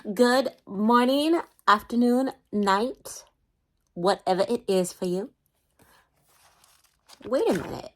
Good morning, afternoon, night, whatever it is for you. Wait a minute.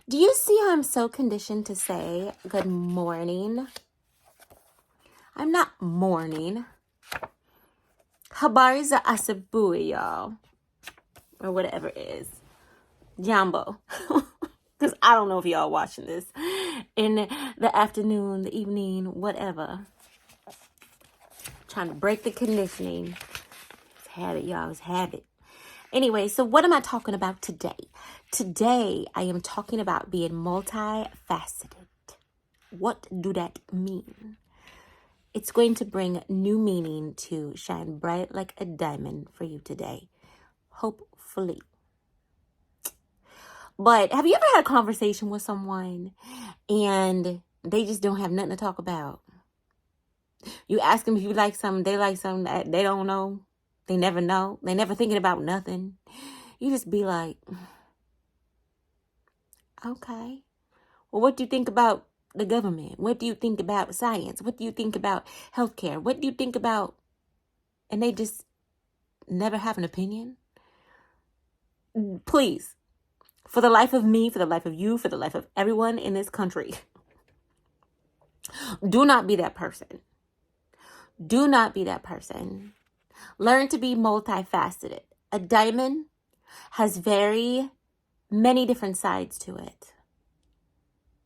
Do you see how I'm so conditioned to say good morning? I'm not mourning. Habari za asubuhi, y'all. Or whatever it is. Jambo. Because I don't know if y'all watching this in the afternoon, the evening, whatever. Trying to break the conditioning. It's habit, y'all. It's habit. Anyway, so what am I talking about today? Today, I am talking about being multifaceted. What do that mean? It's going to bring new meaning to shine bright like a diamond for you today. Hopefully. But have you ever had a conversation with someone and they just don't have nothing to talk about? You ask them if you like something, they like something that they don't know. They never know. They never thinking about nothing. You just be like, okay. Well, what do you think about the government? What do you think about science? What do you think about healthcare? What do you think about? And they just never have an opinion. Please, for the life of me, for the life of you, for the life of everyone in this country, do not be that person. Do not be that person. Learn to be multifaceted. A diamond has very many different sides to it.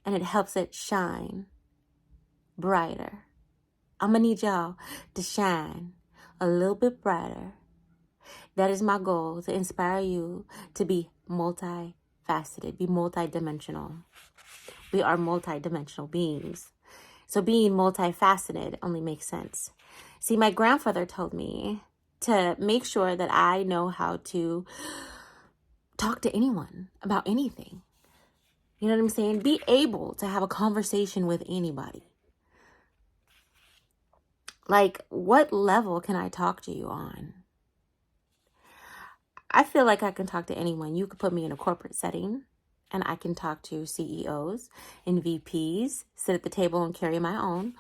And it helps it shine brighter. I'm going to need y'all to shine a little bit brighter. That is my goal, to inspire you to be multifaceted, be multidimensional. We are multidimensional beings. So being multifaceted only makes sense. See, my grandfather told me to make sure that I know how to talk to anyone about anything. You know what I'm saying? Be able to have a conversation with anybody. Like, what level can I talk to you on? I feel like I can talk to anyone. You could put me in a corporate setting and I can talk to CEOs and VPs, sit at the table and carry my own.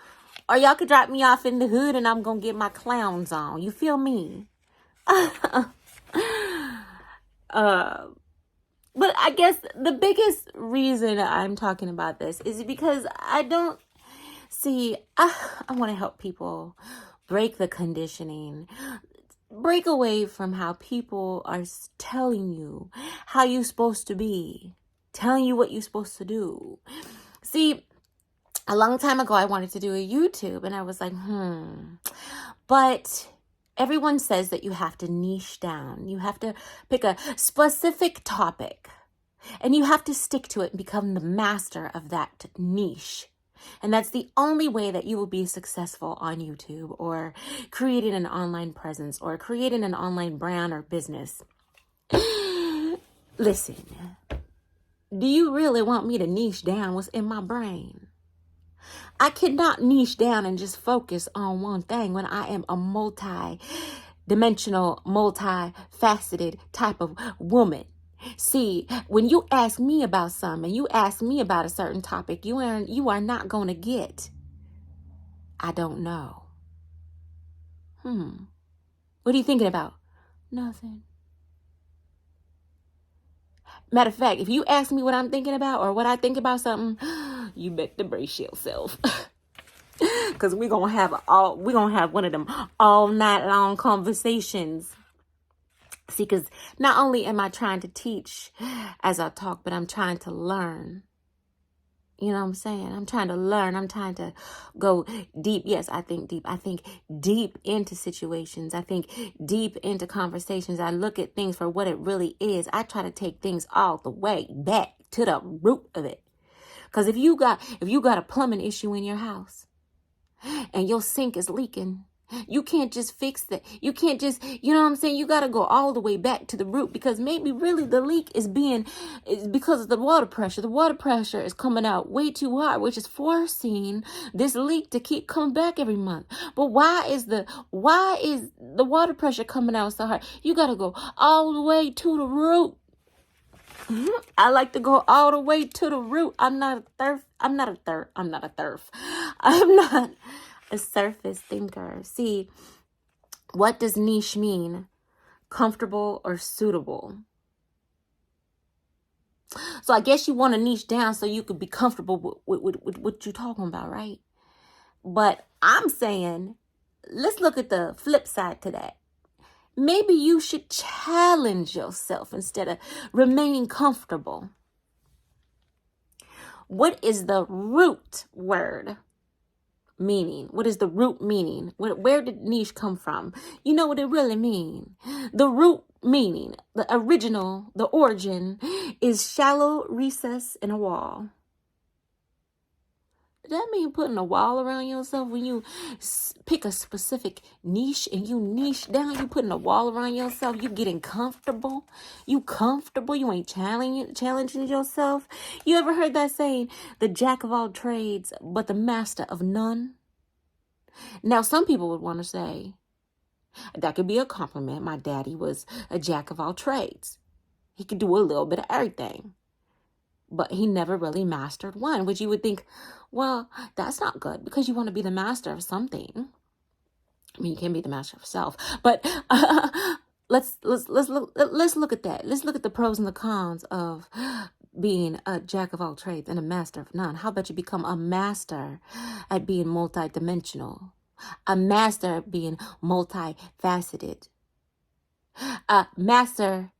Or y'all could drop me off in the hood and I'm going to get my clowns on. You feel me? But I guess the biggest reason I'm talking about this is because I don't see, I want to help people break the conditioning, break away from how people are telling you how you're supposed to be, telling you what you're supposed to do. See, a long time ago, I wanted to do a YouTube and I was like, but everyone says that you have to niche down. You have to pick a specific topic and you have to stick to it and become the master of that niche. And that's the only way that you will be successful on YouTube or creating an online presence or creating an online brand or business. Listen, do you really want me to niche down what's in my brain? I cannot niche down and just focus on one thing when I am a multi-dimensional, multifaceted type of woman. See, when you ask me about something, you ask me about a certain topic, you are not going to get, I don't know. What are you thinking about? Nothing. Matter of fact, if you ask me what I'm thinking about or what I think about something, you better brace yourself. Because we're going to have one of them all night long conversations. See, because not only am I trying to teach as I talk, but I'm trying to learn. You know what I'm saying? I'm trying to learn. I'm trying to go deep. Yes, I think deep. I think deep into situations. I think deep into conversations. I look at things for what it really is. I try to take things all the way back to the root of it. Because if you got a plumbing issue in your house and your sink is leaking, you can't just fix that. You can't just, you know what I'm saying? You got to go all the way back to the root because maybe really the leak is because of the water pressure. The water pressure is coming out way too hard, which is forcing this leak to keep coming back every month. But why is the water pressure coming out so hard? You got to go all the way to the root. I like to go all the way to the root. I'm not a thirf. a surface thinker. See, what does niche mean? Comfortable or suitable. So I guess you want to niche down so you could be comfortable with what you're talking about, right? But I'm saying, let's look at the flip side to that. Maybe you should challenge yourself instead of remaining comfortable. What is the root word meaning? What is the root meaning? Where did niche come from? You know what it really means? The root meaning, the original, the origin is shallow recess in a wall. Does that mean putting a wall around yourself? When you pick a specific niche and you niche down, you putting a wall around yourself, you getting comfortable. You comfortable, you ain't challenging yourself. You ever heard that saying, the jack of all trades, but the master of none? Now, some people would want to say, that could be a compliment. My daddy was a jack of all trades. He could do a little bit of everything. But he never really mastered one, which you would think, well, that's not good because you want to be the master of something. I mean, you can't be the master of self, but let's look at that. Let's look at the pros and the cons of being a jack of all trades and a master of none. How about you become a master at being multidimensional, a master at being multifaceted, a master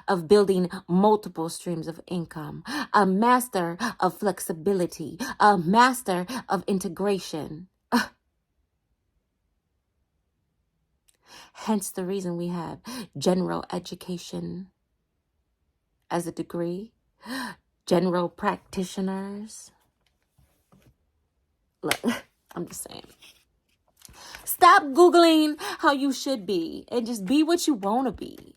of building multiple streams of income, a master of flexibility, a master of integration. Hence the reason we have general education as a degree, general practitioners. Look, I'm just saying. Stop Googling how you should be and just be what you want to be.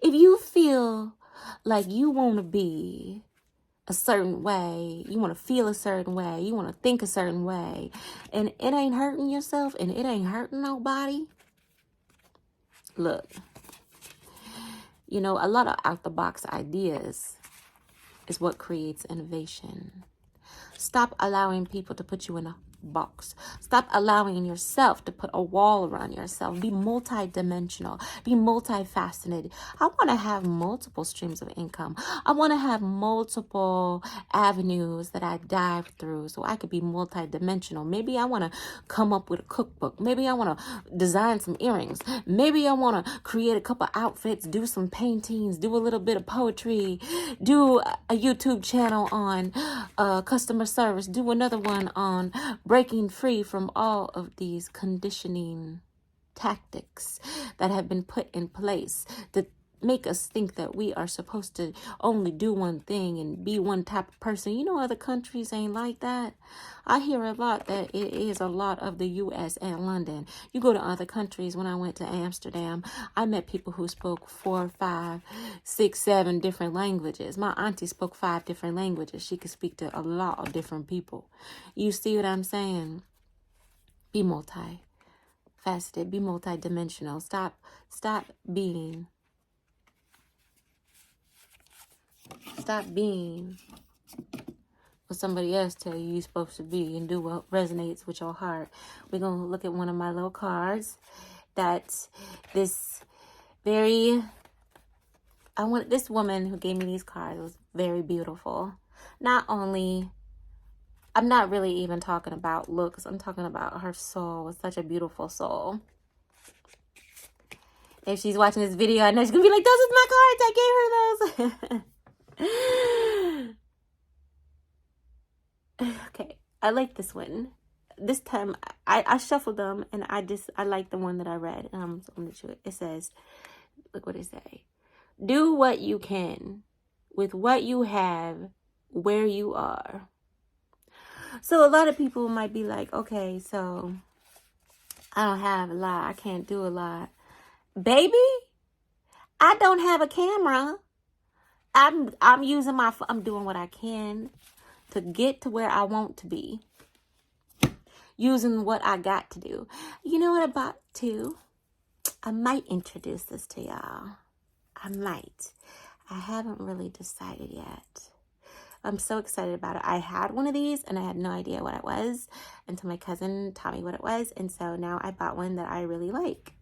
If you feel like you want to be a certain way, you want to feel a certain way, you want to think a certain way, and it ain't hurting yourself and it ain't hurting nobody, look, you know, a lot of out-the-box ideas is what creates innovation. Stop allowing people to put you in a box. Stop allowing yourself to put a wall around yourself. Be multidimensional. Be multifaceted. I want to have multiple streams of income. I want to have multiple avenues that I dive through so I could be multidimensional. Maybe I want to come up with a cookbook. Maybe I want to design some earrings. Maybe I want to create a couple outfits, do some paintings, do a little bit of poetry, do a YouTube channel on customer service, do another one on breaking free from all of these conditioning tactics that have been put in place that make us think that we are supposed to only do one thing and be one type of person. You know, other countries ain't like that. I hear a lot that it is a lot of the U.S. and London. You go to other countries. When I went to Amsterdam, I met people who spoke 4, 5, 6, 7 different languages. My auntie spoke 5 different languages. She could speak to a lot of different people. You see what I'm saying? Be multifaceted. Be multidimensional. Stop being what somebody else tell you you're supposed to be and do what resonates with your heart. We're going to look at one of my little cards. That's this this woman who gave me these cards was very beautiful. Not only, I'm not really even talking about looks. I'm talking about her soul. It's such a beautiful soul. If she's watching this video, I know she's going to be like, those are my cards. I gave her those. Okay, I like this one. This time I shuffled them and I like the one that I read. So I'm gonna show it. It says, look what it say. Do what you can with what you have where you are. So a lot of people might be like, okay, so I don't have a lot. I can't do a lot. Baby, I don't have a camera. I'm doing what I can to get to where I want to be. Using what I got to do. You know what I'm about to? I might introduce this to y'all. I might. I haven't really decided yet. I'm so excited about it. I had one of these and I had no idea what it was until my cousin taught me what it was. And so now I bought one that I really like.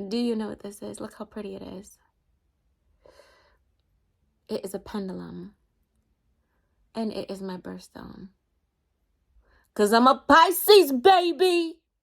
Do you know what this is? Look how pretty it is. It is a pendulum. And it is my birthstone. Because I'm a Pisces, baby.